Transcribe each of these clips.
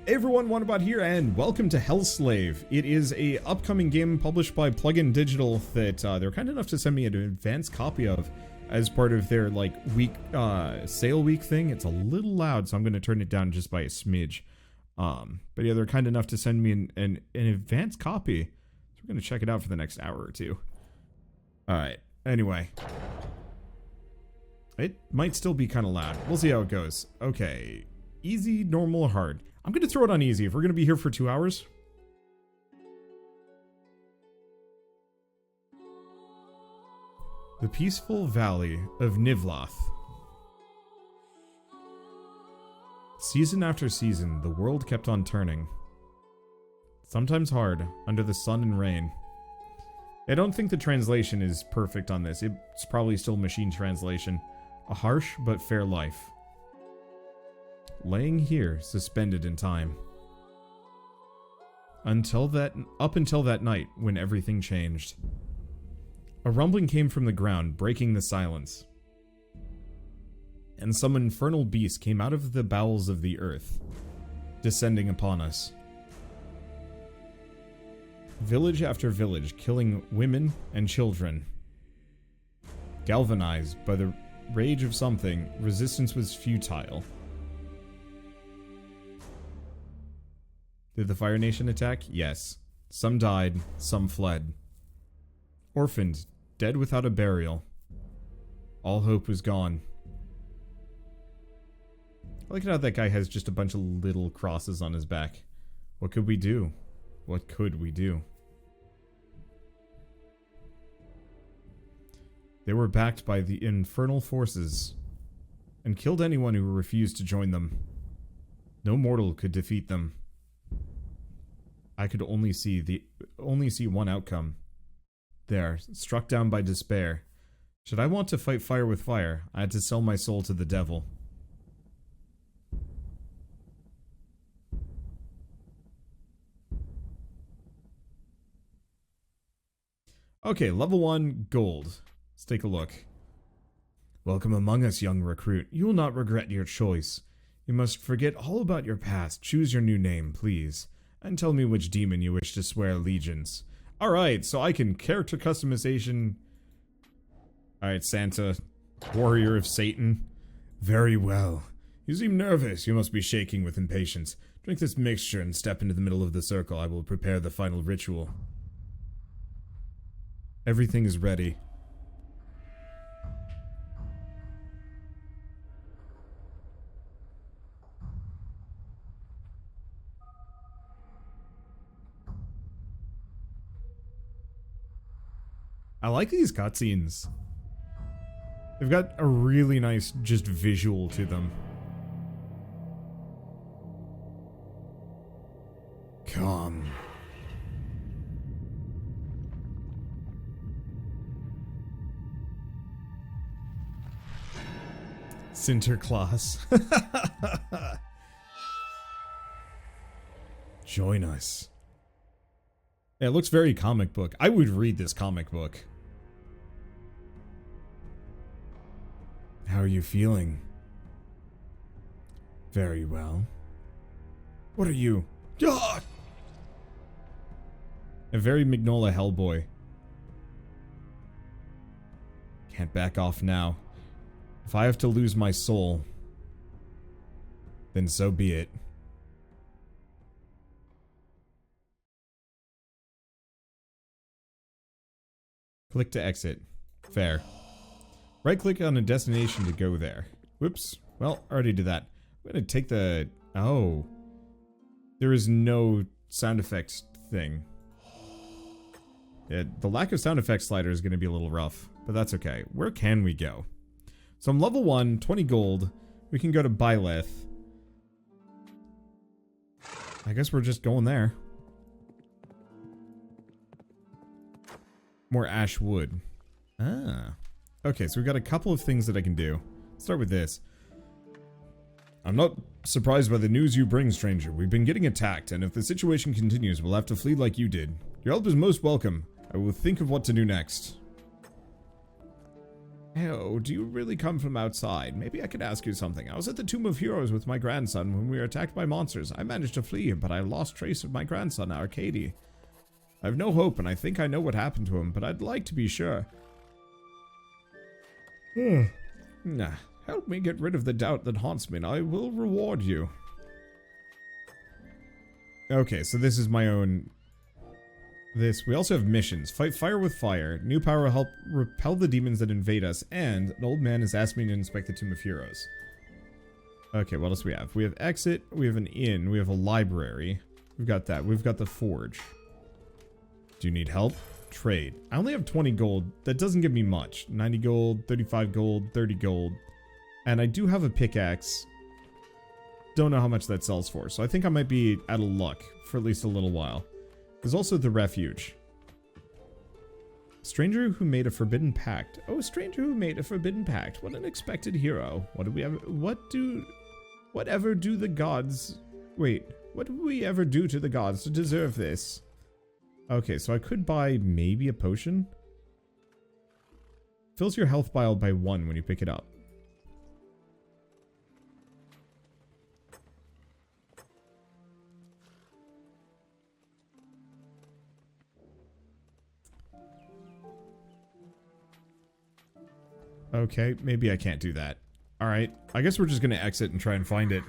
Hey everyone, Wanderbot here, and welcome to Hellslave. It is a upcoming game published by Plugin Digital that they're kind enough to send me an advanced copy of as part of their like week sale week thing. It's a little loud, so I'm going to turn it down just by a smidge. But yeah, they're kind enough to send me an advanced copy, so we're going to check it out for the next hour or two. All right. Anyway, it might still be kind of loud. We'll see how it goes. Okay, easy, normal, hard. I'm going to throw it on easy if we're going to be here for 2 hours. The peaceful valley of Nivloth. Season after season, the world kept on turning. Sometimes hard, under the sun and rain. I don't think the translation is perfect on this. It's probably still machine translation. A harsh but fair life. Laying here, suspended in time. Up until that night, when everything changed. A rumbling came from the ground, breaking the silence. And some infernal beast came out of the bowels of the earth, descending upon us. Village after village, killing women and children. Galvanized by the rage of something, resistance was futile. Did the Fire Nation attack? Yes. Some died, some fled. Orphaned, dead without a burial. All hope was gone. I like how that guy has just a bunch of little crosses on his back. What could we do? What could we do? They were backed by the infernal forces and killed anyone who refused to join them. No mortal could defeat them. I could only see one outcome. There, struck down by despair. Should I want to fight fire with fire, I had to sell my soul to the devil. Okay, level 1, gold. Let's take a look. Welcome among us, young recruit. You will not regret your choice. You must forget all about your past. Choose your new name, please. And tell me which demon you wish to swear allegiance. Alright, so I can character customization. Alright, Santa. Warrior of Satan. Very well. You seem nervous. You must be shaking with impatience. Drink this mixture and step into the middle of the circle. I will prepare the final ritual. Everything is ready. I like these cutscenes. They've got a really nice just visual to them. Come. Sinterklaas. Join us. Yeah, it looks very comic book. I would read this comic book. How are you feeling? Very well. What are you? Ah! A very Magnola Hellboy. Can't back off now. If I have to lose my soul, then so be it. Click to exit. Fair. Right click on a destination to go there. Whoops. Well, already did that. I'm gonna take the... Oh. There is no sound effects thing. Yeah, the lack of sound effects slider is gonna be a little rough, but that's okay. Where can we go? So I'm level 1, 20 gold. We can go to Byleth. I guess we're just going there. More ash wood. Ah. Okay, so we've got a couple of things that I can do. Let's start with this. I'm not surprised by the news you bring, stranger. We've been getting attacked, and if the situation continues, we'll have to flee like you did. Your help is most welcome. I will think of what to do next. Oh, do you really come from outside? Maybe I could ask you something. I was at the Tomb of Heroes with my grandson when we were attacked by monsters. I managed to flee, but I lost trace of my grandson, Arcady. I have no hope, and I think I know what happened to him, but I'd like to be sure. Nah, help me get rid of the doubt that haunts me, and I will reward you. Okay, so this is my own... We also have missions. Fight fire with fire. New power will help repel the demons that invade us. And an old man has asked me to inspect the Tomb of Heroes. Okay, what else do we have? We have exit. We have an inn. We have a library. We've got that. We've got the forge. Do you need help? Trade. I only have 20 gold. That doesn't give me much. 90 gold, 35 gold, 30 gold. And I do have a pickaxe. Don't know how much that sells for. So I think I might be out of luck for at least a little while. There's also the refuge. Stranger who made a forbidden pact. Oh, stranger who made a forbidden pact. What an unexpected hero. What do we ever... Whatever do the gods... Wait. What do we ever do to the gods to deserve this? Okay, so I could buy maybe a potion. Fills your health vial by 1 when you pick it up. Okay, maybe I can't do that. Alright, I guess we're just gonna exit and try and find it.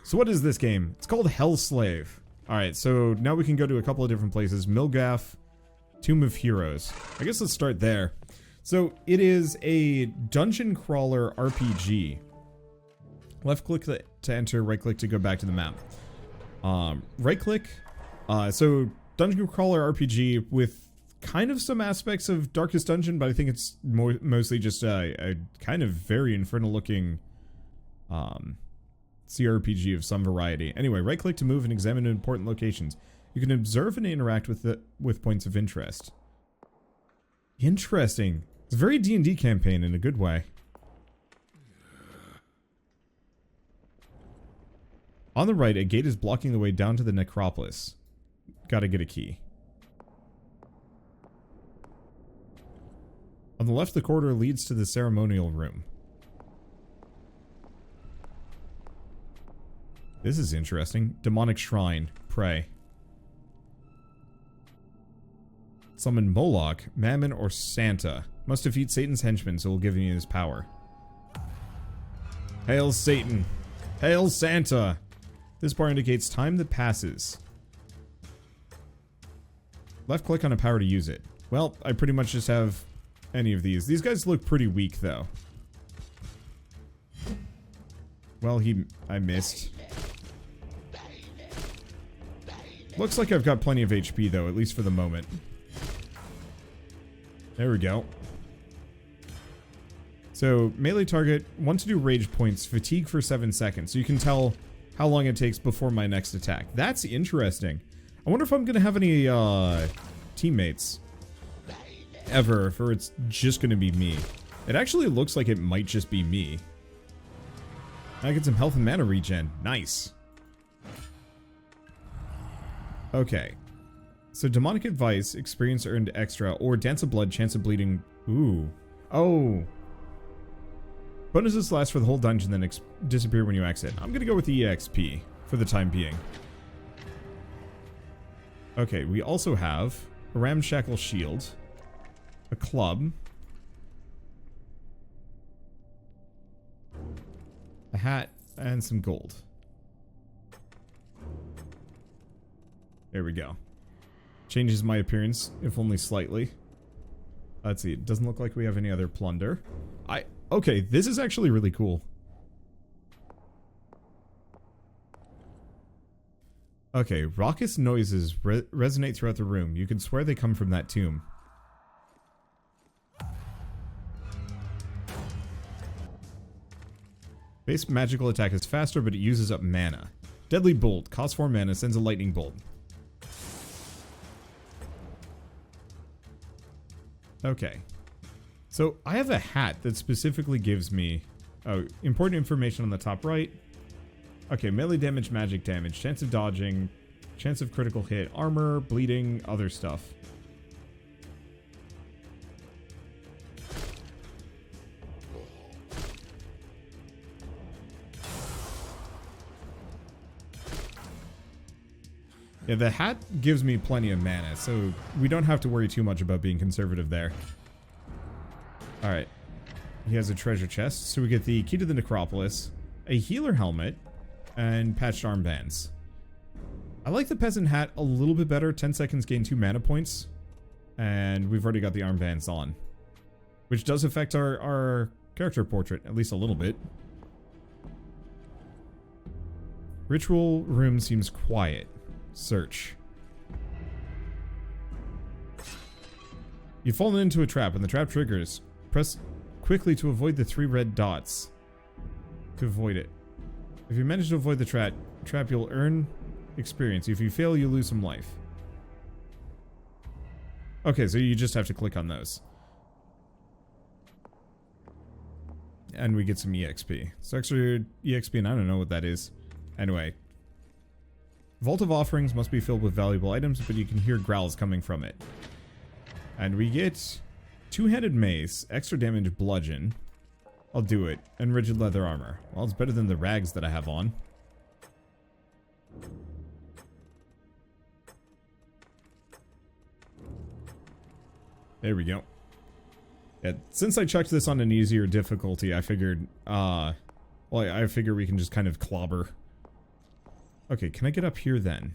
So what is this game? It's called Hellslave. Alright, so now we can go to a couple of different places. Milgaff, Tomb of Heroes. I guess let's start there. So it is a dungeon crawler RPG. Left click to enter, right click to go back to the map. Right click. So dungeon crawler RPG with kind of some aspects of Darkest Dungeon, but I think it's mostly just a kind of very infernal looking CRPG of some variety. Anyway, right click to move and examine important locations. You can observe and interact with points of interest. Interesting. It's a very D&D campaign in a good way. On the right, a gate is blocking the way down to the necropolis. Gotta get a key. On the left, the corridor leads to the ceremonial room. This is interesting. Demonic shrine. Pray. Summon Moloch, Mammon, or Santa. Must defeat Satan's henchmen, so we'll give you his power. Hail Satan! Hail Santa! This bar indicates time that passes. Left click on a power to use it. Well, I pretty much just have any of these. These guys look pretty weak, though. Well, I missed. Looks like I've got plenty of HP, though, at least for the moment. There we go. So, melee target, want to do rage points, fatigue for 7 seconds. So you can tell how long it takes before my next attack. That's interesting. I wonder if I'm going to have any teammates. Ever, for it's just going to be me. It actually looks like it might just be me. I get some health and mana regen. Nice. Okay. So demonic advice, experience earned extra, or dance of blood, chance of bleeding. Ooh. Oh. Bonuses last for the whole dungeon, then disappear when you exit. I'm gonna go with the EXP for the time being. Okay, we also have a ramshackle shield, a club, a hat, and some gold. There we go. Changes my appearance, if only slightly. Let's see, it doesn't look like we have any other plunder. Okay, this is actually really cool. Okay, raucous noises resonate throughout the room. You can swear they come from that tomb. Base magical attack is faster, but it uses up mana. Deadly Bolt, costs 4 mana, sends a lightning bolt. Okay. So, I have a hat that specifically gives me... Oh, important information on the top right. Okay, melee damage, magic damage, chance of dodging, chance of critical hit, armor, bleeding, other stuff. Yeah, the hat gives me plenty of mana, so we don't have to worry too much about being conservative there. Alright. He has a treasure chest, so we get the key to the necropolis, a healer helmet, and patched armbands. I like the peasant hat a little bit better. 10 seconds gain 2 mana points. And we've already got the armbands on. Which does affect our character portrait, at least a little bit. Ritual room seems quiet. Search. You've fallen into a trap, and the trap triggers. Press quickly to avoid the 3 red dots. To avoid it. If you manage to avoid the trap, you'll earn experience. If you fail, you lose some life. Okay, so you just have to click on those. And we get some EXP. So extra EXP, and I don't know what that is. Anyway. Vault of Offerings must be filled with valuable items, but you can hear growls coming from it. And we get two-handed mace, extra damage bludgeon. I'll do it. And rigid leather armor. Well, it's better than the rags that I have on. There we go. Yeah, since I chucked this on an easier difficulty, I figured, well, I figure we can just kind of clobber. Okay, can I get up here then?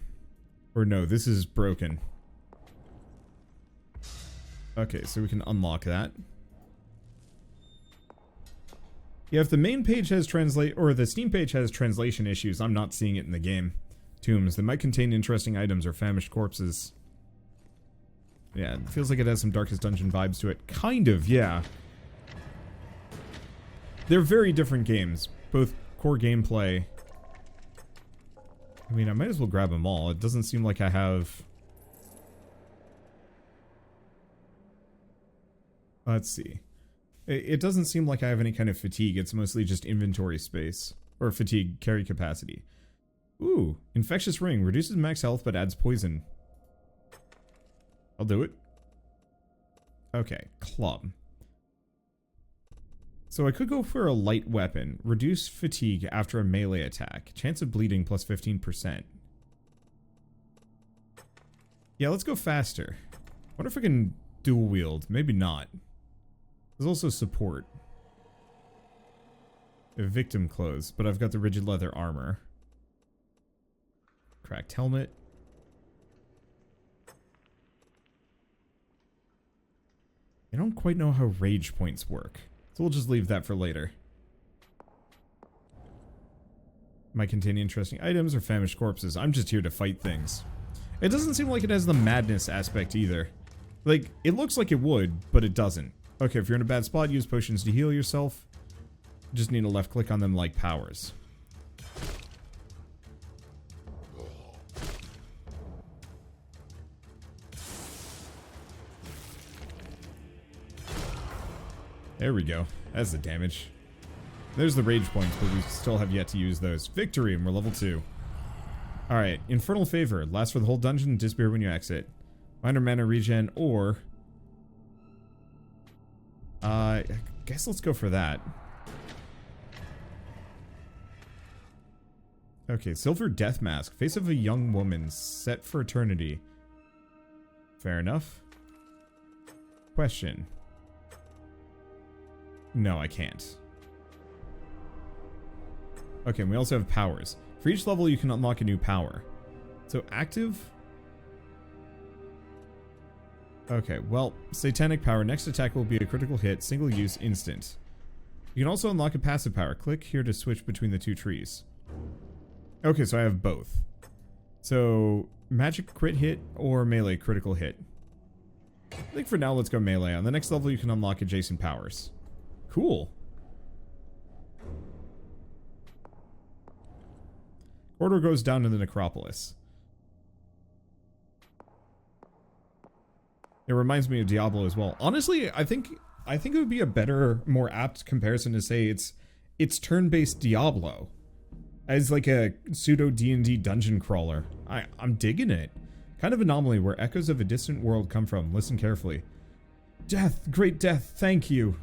Or no, this is broken. Okay, so we can unlock that. Yeah, if the main page has or the Steam page has translation issues, I'm not seeing it in the game. Tombs that might contain interesting items or famished corpses. Yeah, it feels like it has some Darkest Dungeon vibes to it. Kind of, yeah. They're very different games. Both core gameplay. I mean, I might as well grab them all. It doesn't seem like I have... Let's see. It doesn't seem like I have any kind of fatigue. It's mostly just inventory space. Or fatigue carry capacity. Ooh, Infectious Ring. Reduces max health but adds poison. I'll do it. Okay, club. So I could go for a light weapon. Reduce fatigue after a melee attack. Chance of bleeding plus 15%. Yeah, let's go faster. I wonder if I can dual wield. Maybe not. There's also support. A victim clothes, but I've got the rigid leather armor. Cracked helmet. I don't quite know how rage points work, so we'll just leave that for later. Might contain interesting items or famished corpses. I'm just here to fight things. It doesn't seem like it has the madness aspect either. Like, it looks like it would, but it doesn't. Okay, if you're in a bad spot, use potions to heal yourself. Just need a left click on them like powers. There we go. That's the damage. There's the rage points, but we still have yet to use those. Victory, and we're level 2. Alright, Infernal Favor. Lasts for the whole dungeon and disappear when you exit. Minor mana regen, or... I guess let's go for that. Okay, Silver Death Mask. Face of a young woman, set for eternity. Fair enough. Question. No, I can't. Okay, and we also have powers. For each level, you can unlock a new power. So, active... Okay, well, Satanic Power. Next attack will be a critical hit, single use, instant. You can also unlock a passive power. Click here to switch between the two trees. Okay, so I have both. So, magic crit hit or melee critical hit. I think for now, let's go melee. On the next level, you can unlock adjacent powers. Cool. Order goes down to the necropolis. It reminds me of Diablo as well. Honestly, I think it would be a better, more apt comparison to say it's turn-based Diablo as like a pseudo D&D dungeon crawler. I'm digging it. Kind of anomaly where echoes of a distant world come from. Listen carefully. Death, great death, thank you.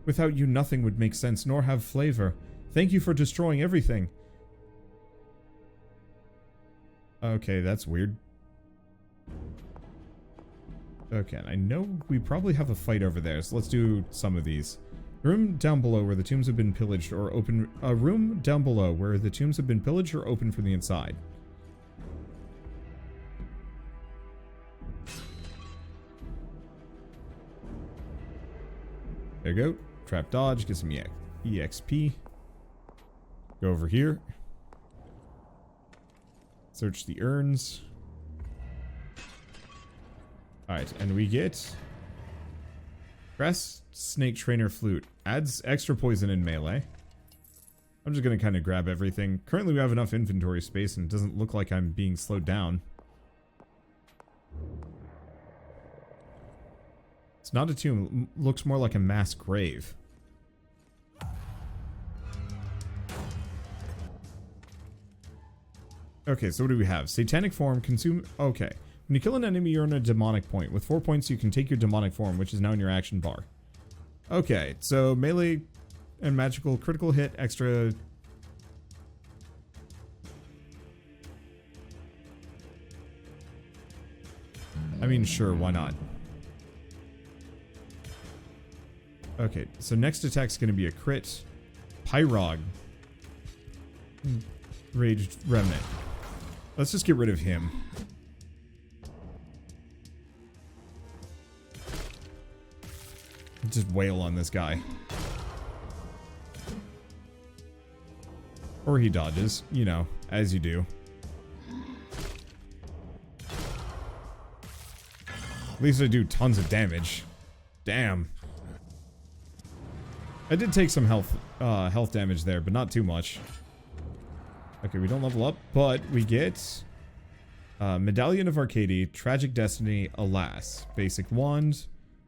Without you, nothing would make sense nor have flavor. Thank you for destroying everything. Okay, that's weird. Okay, I know we probably have a fight over there, so let's do some of these. A room down below where the tombs have been pillaged or open. A room down below where the tombs have been pillaged or open from the inside. There you go. Trap dodge, get some EXP. Go over here. Search the urns. Alright, and we get Grass Snake Trainer Flute. Adds extra poison in melee. I'm just gonna kind of grab everything. Currently we have enough inventory space and it doesn't look like I'm being slowed down. It's not a tomb. It looks more like a mass grave. Okay, so what do we have? Satanic form, consume... Okay. When you kill an enemy, you're on a demonic point. With 4 points, you can take your demonic form, which is now in your action bar. Okay, so melee and magical critical hit, extra... I mean, sure, why not? Okay, so next attack's gonna be a crit. Pyrog. Raged Remnant. Let's just get rid of him. Just wail on this guy. Or he dodges, you know, as you do. At least I do tons of damage. Damn. I did take some health damage there, but not too much. Okay, we don't level up, but we get Medallion of Arcady, Tragic Destiny, Alas, Basic Wand,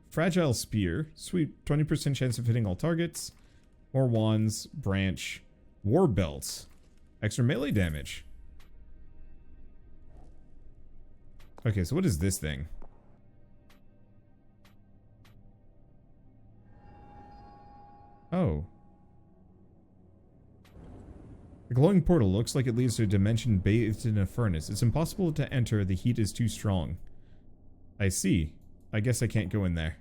Fragile Spear, sweet, 20% chance of hitting all targets, more wands, branch, War Belts, extra melee damage. Okay, so what is this thing? Oh. The glowing portal looks like it leads to a dimension bathed in a furnace. It's impossible to enter. The heat is too strong. I see. I guess I can't go in there.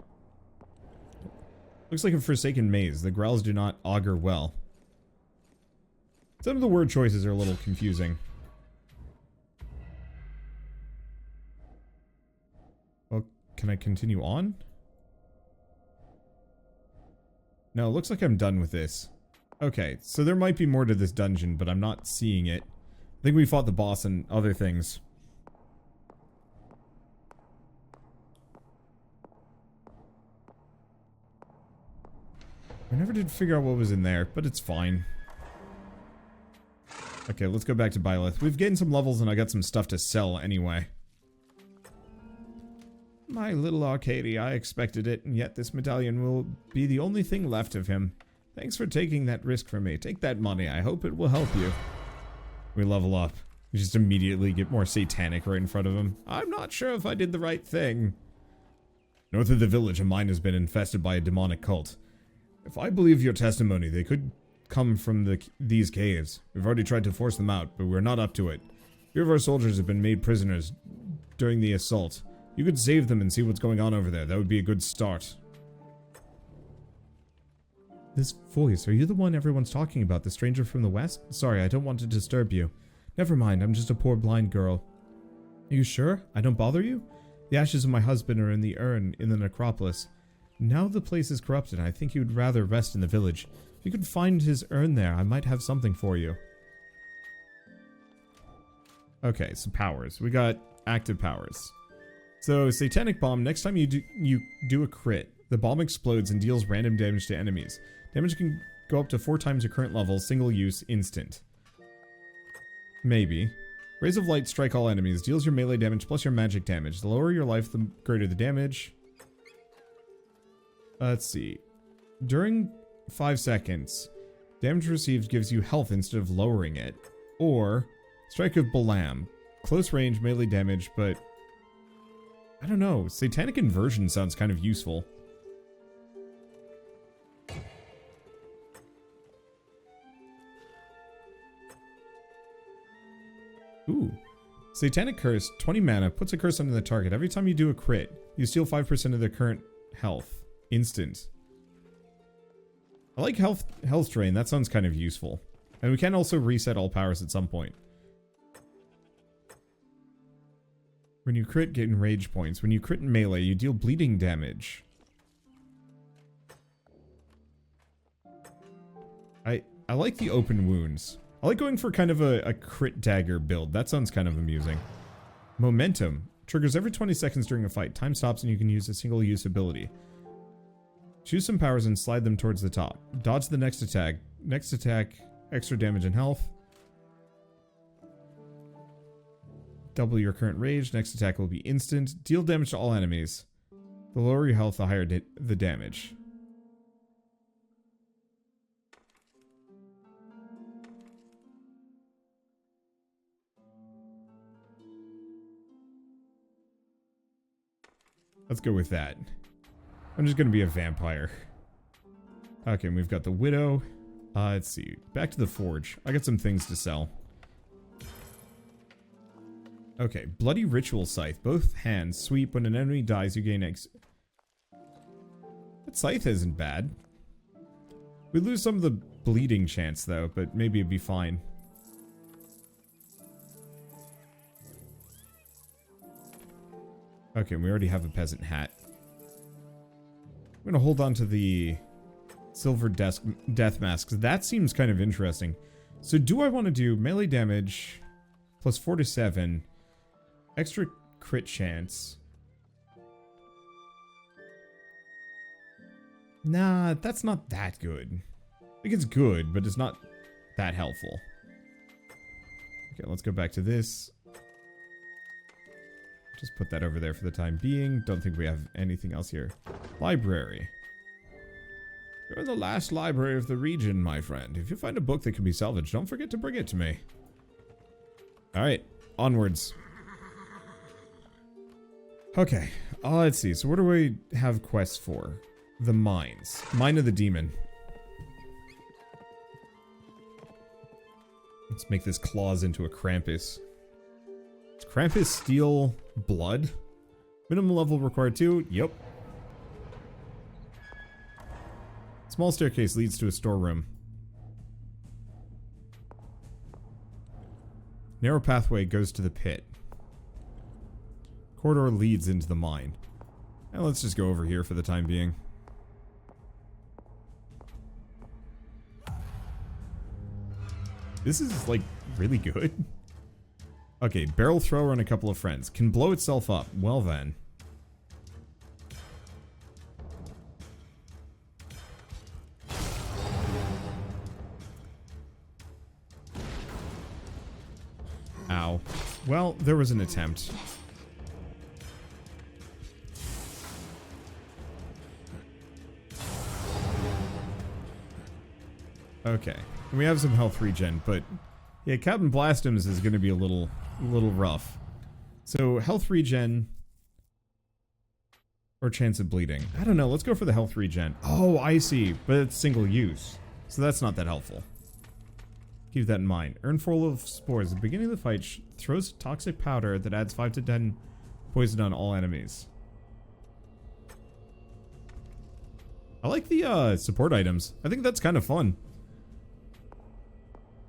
Looks like a forsaken maze. The growls do not augur well. Some of the word choices are a little confusing. Well, can I continue on? No, it looks like I'm done with this. Okay, so there might be more to this dungeon, but I'm not seeing it. I think we fought the boss and other things. I never did figure out what was in there, but it's fine. Okay, let's go back to Byleth. We've gained some levels and I got some stuff to sell anyway. My little Arcady, I expected it, and yet this medallion will be the only thing left of him. Thanks for taking that risk for me. Take that money. I hope it will help you. We level up. We just immediately get more satanic right in front of him. I'm not sure if I did the right thing. North of the village, a mine has been infested by a demonic cult. If I believe your testimony, they could come from these caves. We've already tried to force them out, but we're not up to it. A few of our soldiers have been made prisoners during the assault. You could save them and see what's going on over there. That would be a good start. This voice, are you the one everyone's talking about? The stranger from the west? Sorry, I don't want to disturb you. Never mind, I'm just a poor blind girl. Are you sure? I don't bother you? The ashes of my husband are in the urn in the necropolis. Now the place is corrupted, I think you'd rather rest in the village. If you could find his urn there, I might have something for you. Okay, so powers. We got active powers. So, Satanic Bomb, next time you do a crit, the bomb explodes and deals random damage to enemies. Damage can go up to 4 times your current level, single use, instant. Maybe. Rays of Light strike all enemies, deals your melee damage plus your magic damage. The lower your life, the greater the damage. Let's see. During 5 seconds, damage received gives you health instead of lowering it. Or, Strike of Balam. Close range melee damage, but I don't know. Satanic Inversion sounds kind of useful. Ooh. Satanic Curse, 20 mana, puts a curse on the target. Every time you do a crit, you steal 5% of their current health. Instant. I like health drain, that sounds kind of useful. And we can also reset all powers at some point. When you crit, gain rage points. When you crit in melee, you deal bleeding damage. I like the open wounds. I like going for kind of a crit dagger build. That sounds kind of amusing. Momentum. Triggers every 20 seconds during a fight. Time stops and you can use a single use ability. Choose some powers and slide them towards the top. Dodge the next attack. Next attack, extra damage and health. Double your current rage. Next attack will be instant. Deal damage to all enemies. The lower your health, the higher the damage. Let's go with that. I'm just gonna be a vampire. Okay, and we've got the Widow. Let's see. Back to the Forge. I got some things to sell. Okay, Bloody Ritual Scythe. Both hands sweep. When an enemy dies, you gain X. That scythe isn't bad. We lose some of the bleeding chance, though, but maybe it'd be fine. Okay, we already have a peasant hat. I'm gonna hold on to the silver death masks. That seems kind of interesting. So do I want to do melee damage plus 4 to 7, extra crit chance? Nah, that's not that good. I think it's good, but it's not that helpful. Okay, let's go back to this. Just put that over there for the time being. Don't think we have anything else here. Library. You're the last library of the region, my friend. If you find a book that can be salvaged, don't forget to bring it to me. Alright, onwards. Okay, let's see. So what do we have quests for? The mines. Mine of the Demon. Let's make this claws into a Krampus. Does Krampus steal blood? Minimum level required 2? Yep. Small staircase leads to a storeroom. Narrow pathway goes to the pit. Corridor leads into the mine. Now let's just go over here for the time being. This is, like, really good. Okay, barrel thrower and a couple of friends. Can blow itself up. Well then. Ow. Well, there was an attempt. Okay. And we have some health regen, but yeah, Captain Blastum's is going to be a little rough. So, health regen or chance of bleeding. I don't know. Let's go for the health regen. Oh, I see. But it's single use. So that's not that helpful. Keep that in mind. Earn 4 of spores. At the beginning of the fight, throws toxic powder that adds 5 to 10 poison on all enemies. I like the support items. I think that's kind of fun.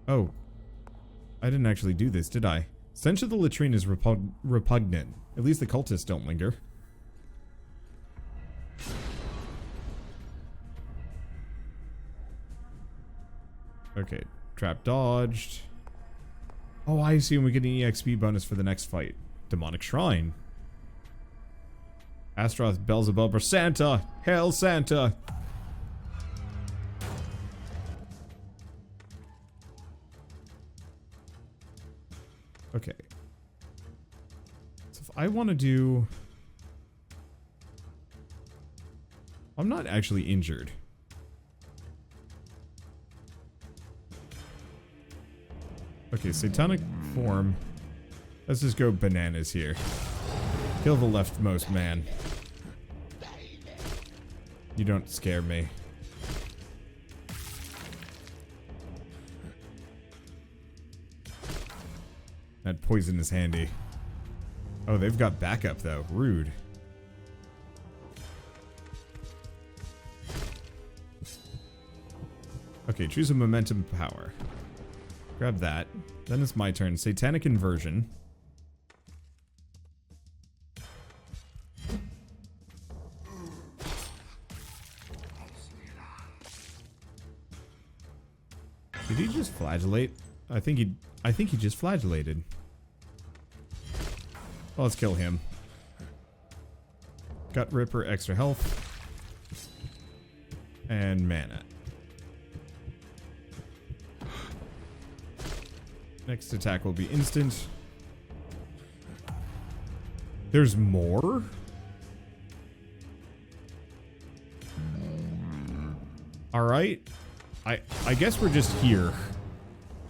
Oh. I didn't actually do this, did I? Stench of the latrine is repugnant. At least the cultists don't linger. Okay. Trap dodged. Oh, I see. And we get an EXP bonus for the next fight. Demonic Shrine. Astaroth, Beelzebub, or Santa! Hail Santa! Okay. So if I want to do... I'm not actually injured. Okay, Satanic Form. Let's just go bananas here. Kill the leftmost man. You don't scare me. That poison is handy. Oh, they've got backup though. Rude. Okay, choose a momentum power. Grab that. Then it's my turn. Satanic Inversion. Did he just flagellate? I think he just flagellated. Well, let's kill him. Gut Ripper, extra health. And mana. Next attack will be instant. There's more? Alright. I guess we're just here.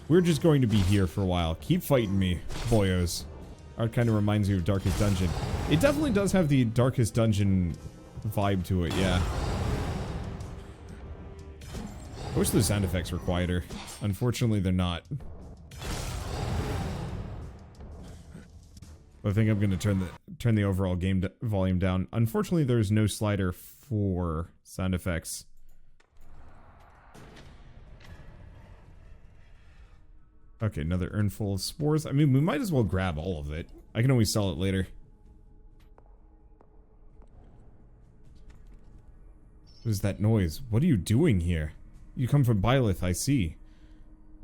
We're just going to be here for a while. Keep fighting me, boyos. Art kind of reminds me of Darkest Dungeon. It definitely does have the Darkest Dungeon vibe to it, yeah. I wish the sound effects were quieter. Unfortunately, they're not. I think I'm going to turn the overall game volume down. Unfortunately, there's no slider for sound effects. Okay, another urn full of spores. I mean, we might as well grab all of it. I can always sell it later. What is that noise? What are you doing here? You come from Byleth, I see.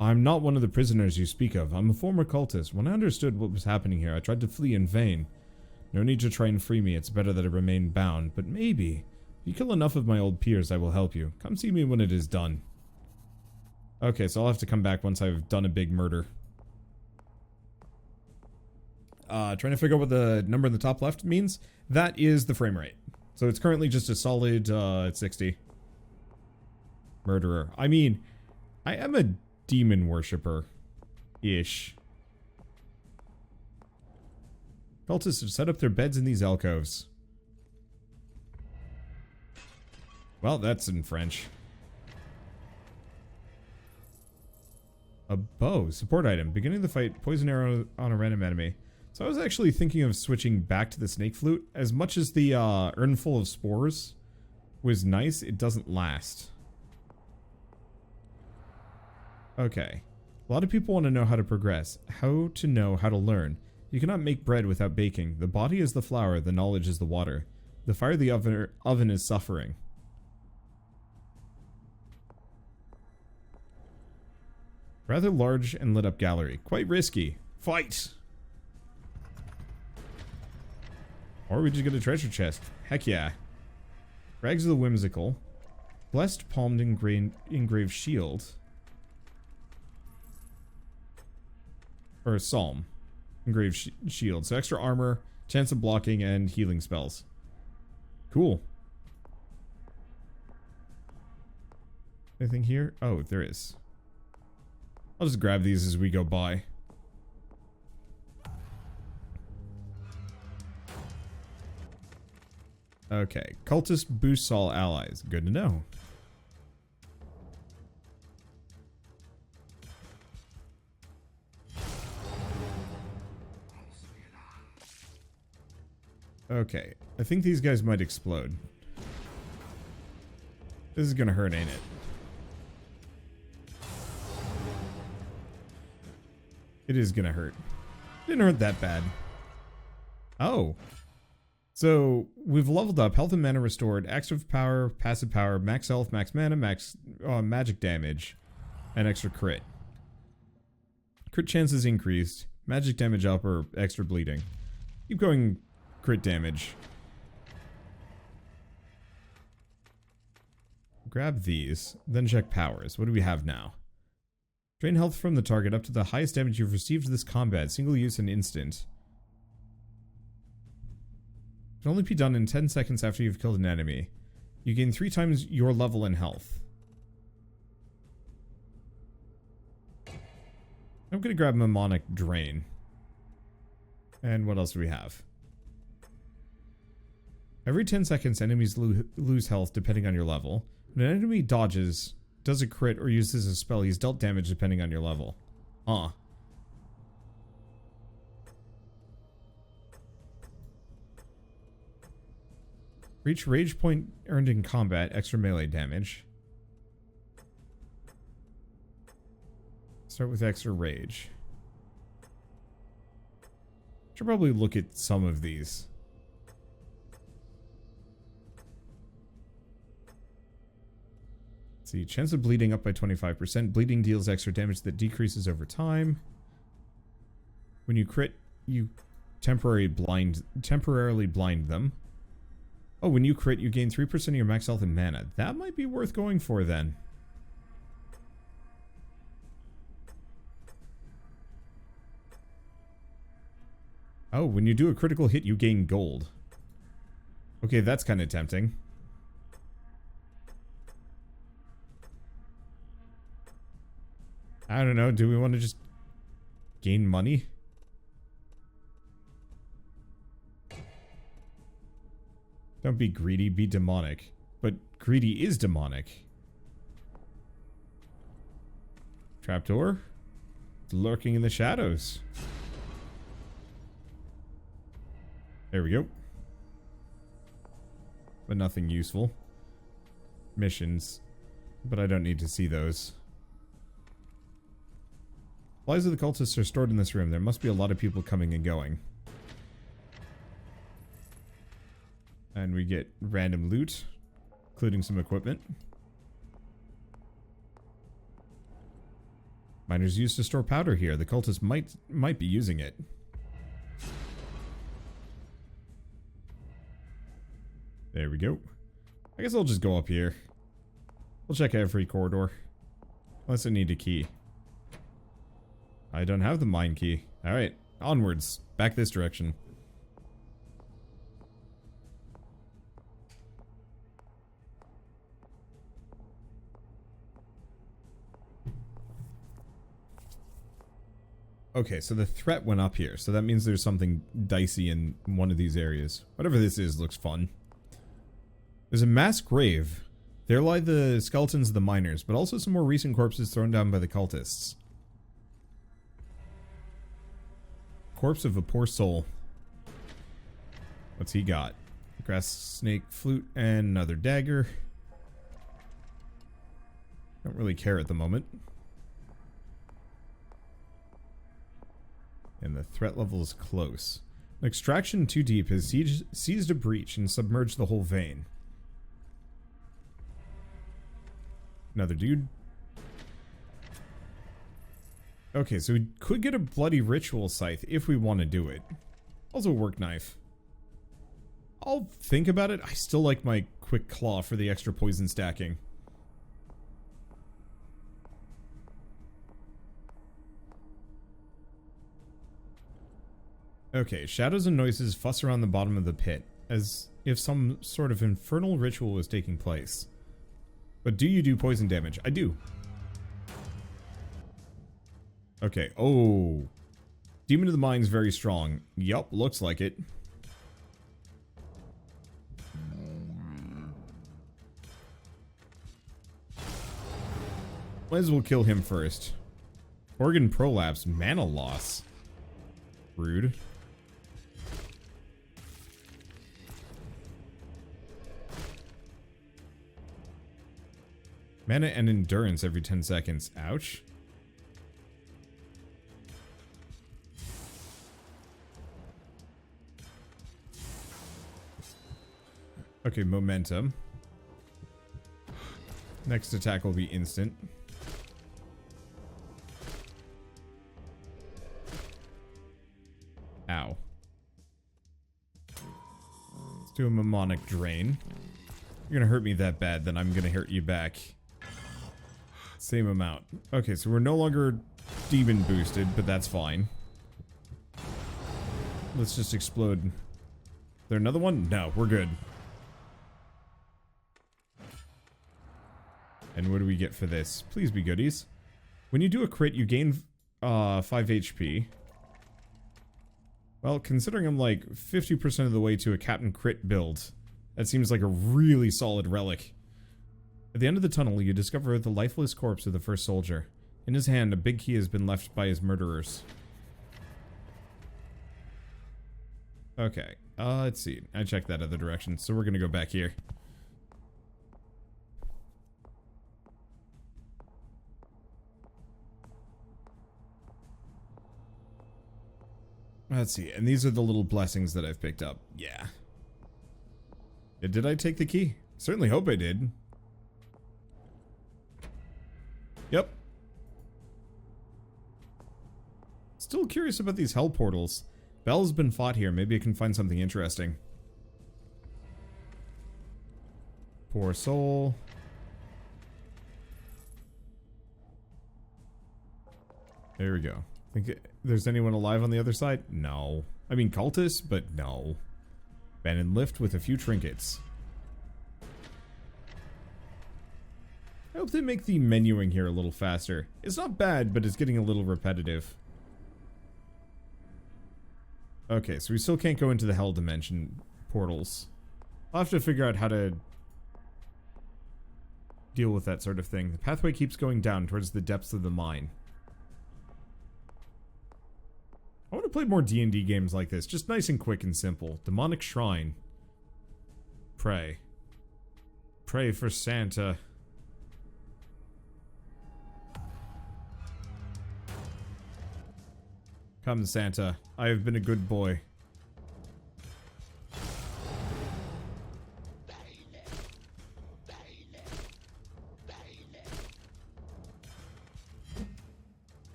I'm not one of the prisoners you speak of. I'm a former cultist. When I understood what was happening here, I tried to flee in vain. No need to try and free me. It's better that I remain bound. But maybe, if you kill enough of my old peers, I will help you. Come see me when it is done. Okay, so I'll have to come back once I've done a big murder. Trying to figure out what the number in the top left means. That is the frame rate. So it's currently just a solid 60. Murderer. I mean, I am a demon worshipper-ish. Cultists have set up their beds in these alcoves. Well, that's in French. A bow. Support item. Beginning the fight, poison arrow on a random enemy. So I was actually thinking of switching back to the snake flute. As much as the urn full of spores was nice, it doesn't last. Okay. A lot of people want to know how to progress. How to know how to learn. You cannot make bread without baking. The body is the flour, the knowledge is the water. The fire of the oven is suffering. Rather large and lit up gallery. Quite risky. Fight! Or we just get a treasure chest. Heck yeah. Rags of the Whimsical. Blessed palmed engraved shield. Or a psalm. Engraved shield. So extra armor, chance of blocking, and healing spells. Cool. Anything here? Oh, there is. I'll just grab these as we go by. Okay. Cultist boosts all allies. Good to know. Okay. I think these guys might explode. This is gonna hurt, ain't it? It is gonna hurt. Didn't hurt that bad. Oh. So, we've leveled up. Health and mana restored. Active power, passive power, max health, max mana, max magic damage, and extra crit. Crit chances increased. Magic damage up or extra bleeding. Keep going crit damage. Grab these. Then check powers. What do we have now? Drain health from the target up to the highest damage you've received this combat. Single use and instant. It can only be done in 10 seconds after you've killed an enemy. You gain 3 times your level in health. I'm gonna grab Mnemonic Drain. And what else do we have? Every 10 seconds, enemies lose health depending on your level. When an enemy dodges, does a crit, or uses a spell, he's dealt damage depending on your level. Huh. Reach rage point earned in combat, extra melee damage. Start with extra rage. Should probably look at some of these. Let's see, chance of bleeding up by 25%. Bleeding deals extra damage that decreases over time. When you crit, you temporarily blind them. Oh, when you crit, you gain 3% of your max health and mana. That might be worth going for then. Oh, when you do a critical hit, you gain gold. Okay, that's kind of tempting. I don't know, do we want to just gain money? Don't be greedy, be demonic. But greedy is demonic. Trapdoor? Lurking in the shadows. There we go. But nothing useful. Missions. But I don't need to see those. Supplies of the cultists are stored in this room. There must be a lot of people coming and going. And we get random loot, including some equipment. Miners used to store powder here. The cultists might be using it. There we go. I guess I'll just go up here. We'll check every corridor. Unless I need a key. I don't have the mine key. Alright, onwards. Back this direction. Okay, so the threat went up here, so that means there's something dicey in one of these areas. Whatever this is looks fun. There's a mass grave. There lie the skeletons of the miners, but also some more recent corpses thrown down by the cultists. Corpse of a poor soul. What's he got? Grass snake flute and another dagger. Don't really care at the moment. And the threat level is close. An extraction too deep has seized a breach and submerged the whole vein. Another dude. Okay, so we could get a bloody ritual scythe if we want to do it. Also a work knife. I'll think about it. I still like my quick claw for the extra poison stacking. Okay, shadows and noises fuss around the bottom of the pit, as if some sort of infernal ritual was taking place. But do you do poison damage? I do. Okay, oh. Demon of the Mind's very strong. Yup, looks like it. Might as well kill him first. Organ prolapse, mana loss. Rude. Mana and endurance every 10 seconds. Ouch. Okay, momentum. Next attack will be instant. Ow. Let's do a mnemonic drain. You're gonna hurt me that bad, then I'm gonna hurt you back. Same amount. Okay, so we're no longer demon boosted, but that's fine. Let's just explode. Is there another one? No, we're good. And what do we get for this? Please be goodies. When you do a crit, you gain 5 HP. Well, considering I'm like 50% of the way to a Captain Crit build, that seems like a really solid relic. At the end of the tunnel, you discover the lifeless corpse of the first soldier. In his hand, a big key has been left by his murderers. Okay, let's see. I checked that other direction, so we're gonna go back here. Let's see, and these are the little blessings that I've picked up. Yeah. Did I take the key? Certainly hope I did. Yep. Still curious about these hell portals. Bel's been fought here. Maybe I can find something interesting. Poor soul. There we go. Think there's anyone alive on the other side? No. I mean cultists, but no. Abandoned lift with a few trinkets. I hope they make the menuing here a little faster. It's not bad, but it's getting a little repetitive. Okay, so we still can't go into the hell dimension portals. I'll have to figure out how to deal with that sort of thing. The pathway keeps going down towards the depths of the mine. I want to play more D&D games like this, just nice and quick and simple. Demonic Shrine. Pray. Pray for Santa. Come, Santa. I have been a good boy.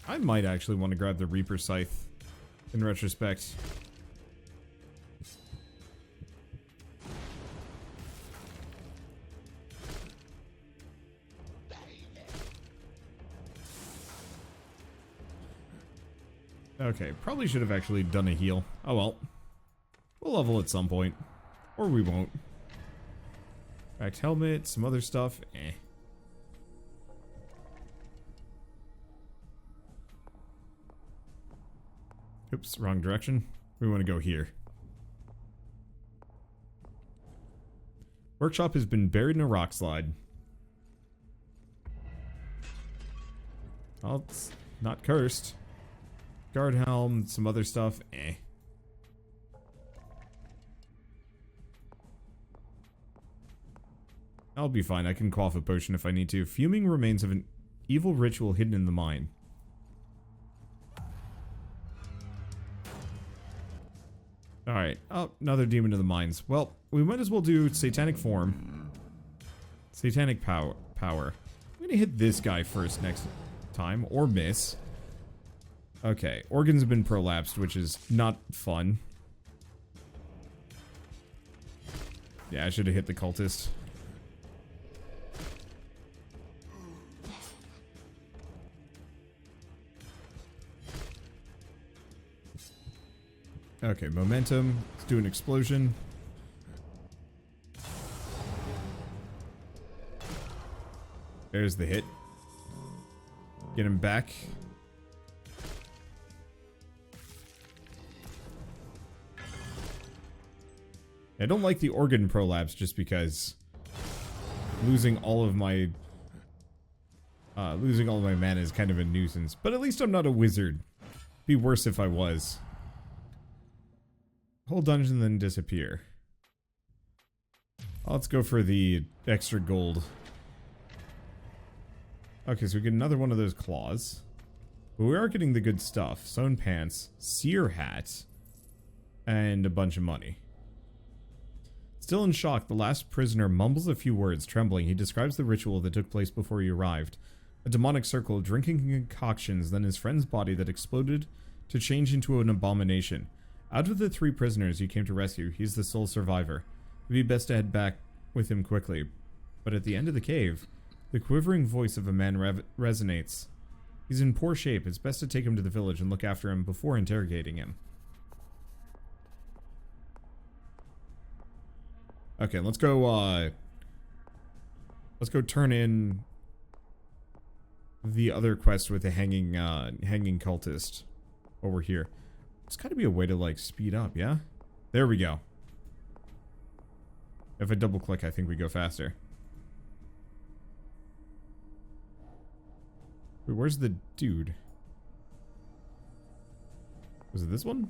I might actually want to grab the Reaper Scythe in retrospect. Okay, probably should have actually done a heal. Oh well. We'll level at some point. Or we won't. Cracked helmet, some other stuff. Eh. Oops, wrong direction. We want to go here. Workshop has been buried in a rock slide. Well, it's not cursed. Guard helm, some other stuff. Eh. I'll be fine. I can quaff a potion if I need to. Fuming remains of an evil ritual hidden in the mine. Alright. Oh, another demon of the mines. Well, we might as well do satanic form. Satanic power. I'm gonna hit this guy first next time, or miss. Okay, organs have been prolapsed, which is not fun. Yeah, I should have hit the cultist. Okay, momentum. Let's do an explosion. There's the hit. Get him back. I don't like the organ prolapse just because losing all of my mana is kind of a nuisance. But at least I'm not a wizard. Be worse if I was. Whole dungeon, then disappear. Let's go for the extra gold. Okay, so we get another one of those claws. But we are getting the good stuff. Sewn pants, seer hat, and a bunch of money. Still in shock, the last prisoner mumbles a few words, trembling. He describes the ritual that took place before he arrived. A demonic circle, drinking concoctions, then his friend's body that exploded to change into an abomination. Out of the 3 prisoners you came to rescue, he's the sole survivor. It'd be best to head back with him quickly. But at the end of the cave, the quivering voice of a man resonates. He's in poor shape. It's best to take him to the village and look after him before interrogating him. Okay, let's go turn in the other quest with the hanging cultist over here. There's gotta be a way to, like, speed up, yeah? There we go. If I double click, I think we go faster. Wait, where's the dude? Was it this one?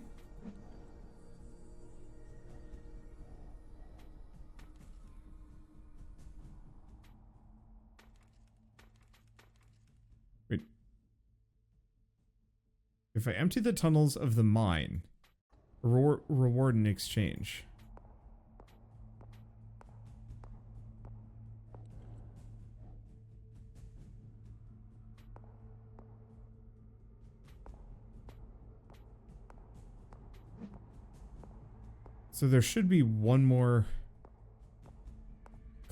If I empty the tunnels of the mine, reward in exchange. So there should be one more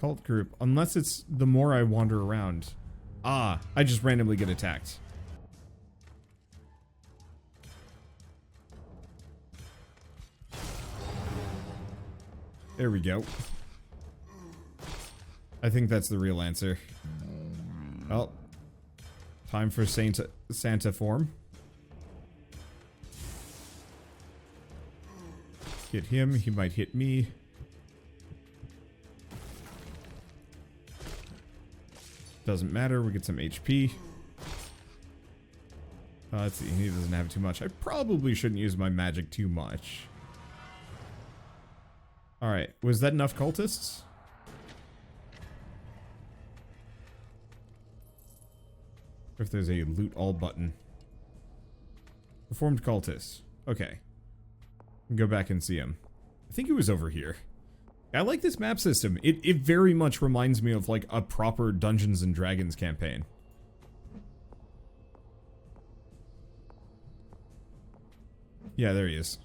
cult group, unless it's the more I wander around. Ah, I just randomly get attacked. There we go. I think that's the real answer. Well, time for Santa form. Hit him, he might hit me. Doesn't matter, we get some HP. Let's see, he doesn't have too much. I probably shouldn't use my magic too much. Alright, was that enough cultists? If there's a loot all button. Performed cultists. Okay. Go back and see him. I think he was over here. I like this map system. It very much reminds me of like a proper Dungeons and Dragons campaign. Yeah, there he is.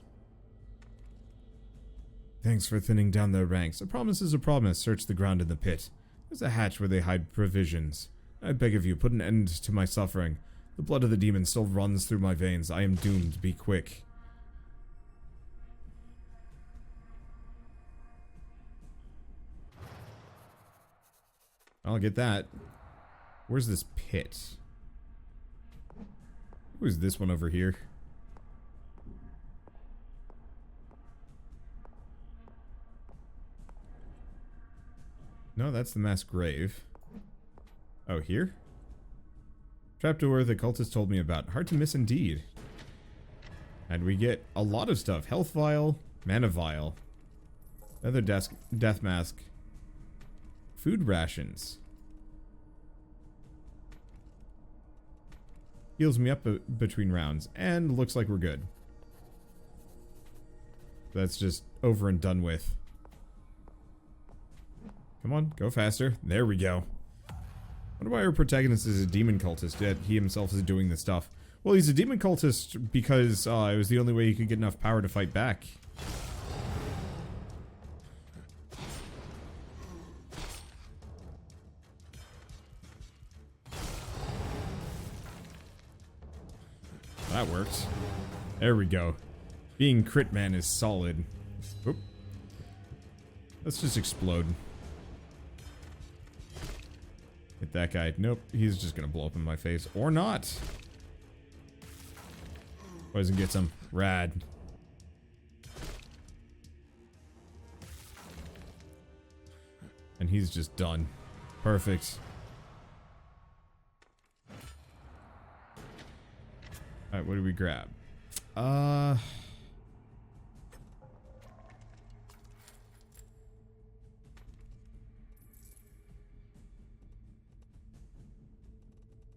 Thanks for thinning down their ranks. A promise is a promise. Search the ground in the pit. There's a hatch where they hide provisions. I beg of you, put an end to my suffering. The blood of the demon still runs through my veins. I am doomed. Be quick. I'll get that. Where's this pit? Who's this one over here? No, that's the mass grave. Oh, here? Trapdoor the cultist told me about. Hard to miss indeed. And we get a lot of stuff. Health vial, mana vial, another death mask, food rations. Heals me up between rounds, and looks like we're good. That's just over and done with. Come on, go faster. There we go. I wonder why our protagonist is a demon cultist, yet he himself is doing this stuff. Well, he's a demon cultist because it was the only way he could get enough power to fight back. That works. There we go. Being crit man is solid. Oop. Let's just explode. Hit that guy. Nope, he's just gonna blow up in my face. Or not. Poison gets him. Rad. And he's just done. Perfect. Alright, what do we grab?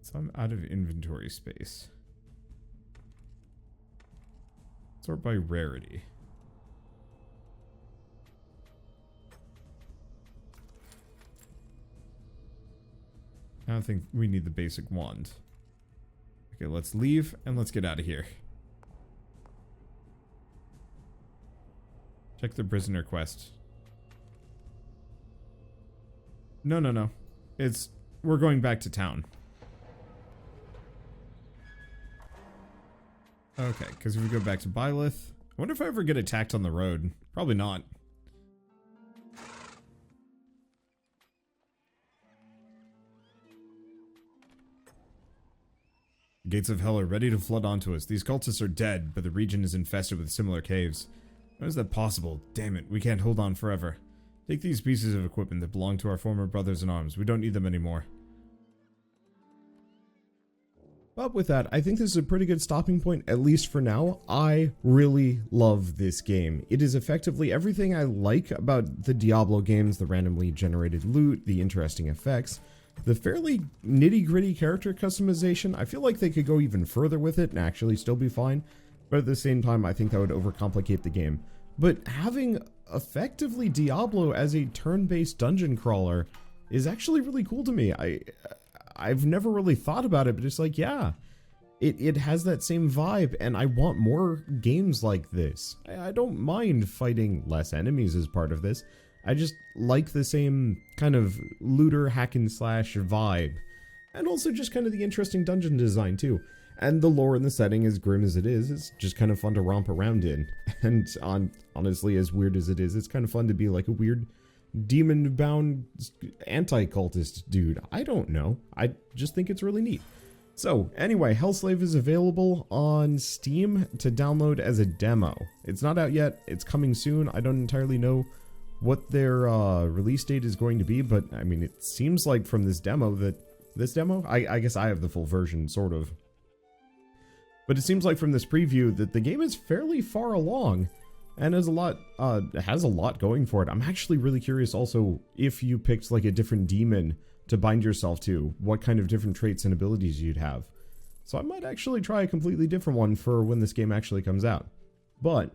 So I'm out of inventory space. Sort by rarity. I don't think we need the basic wand. Okay, let's leave and let's get out of here. Check the prisoner quest. No. We're going back to town. Okay, because if we go back to Byleth, I wonder if I ever get attacked on the road. Probably not. The gates of hell are ready to flood onto us. These cultists are dead, but the region is infested with similar caves. How is that possible? Damn it, we can't hold on forever. Take these pieces of equipment that belong to our former brothers in arms. We don't need them anymore. But with that, I think this is a pretty good stopping point, at least for now. I really love this game. It is effectively everything I like about the Diablo games, the randomly generated loot, the interesting effects. the fairly nitty-gritty character customization, I feel like they could go even further with it and actually still be fine. But at the same time, I think that would overcomplicate the game. But having effectively Diablo as a turn-based dungeon crawler is actually really cool to me. I've never really thought about it, but it's like, yeah, it has that same vibe, and I want more games like this. I don't mind fighting less enemies as part of this. I just like the same kind of looter hack and slash vibe. And also just kind of the interesting dungeon design too. And the lore in the setting, as grim as it is, it's just kind of fun to romp around in. And honestly, as weird as it is, it's kind of fun to be like a weird demon-bound anti-cultist dude. I don't know. I just think it's really neat. So, anyway, Hellslave is available on Steam to download as a demo. It's not out yet. It's coming soon. I don't entirely know what their release date is going to be, but, I mean, it seems like from this demo that... This demo? I guess I have the full version, sort of. But it seems like from this preview that the game is fairly far along and has a lot going for it. I'm actually really curious also if you picked like a different demon to bind yourself to, what kind of different traits and abilities you'd have. So I might actually try a completely different one for when this game actually comes out. But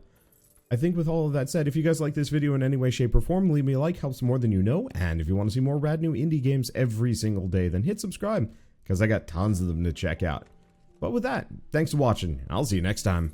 I think with all of that said, if you guys like this video in any way, shape, or form, leave me a like, helps more than you know. And if you want to see more rad new indie games every single day, then hit subscribe, because I got tons of them to check out. But with that, thanks for watching. I'll see you next time.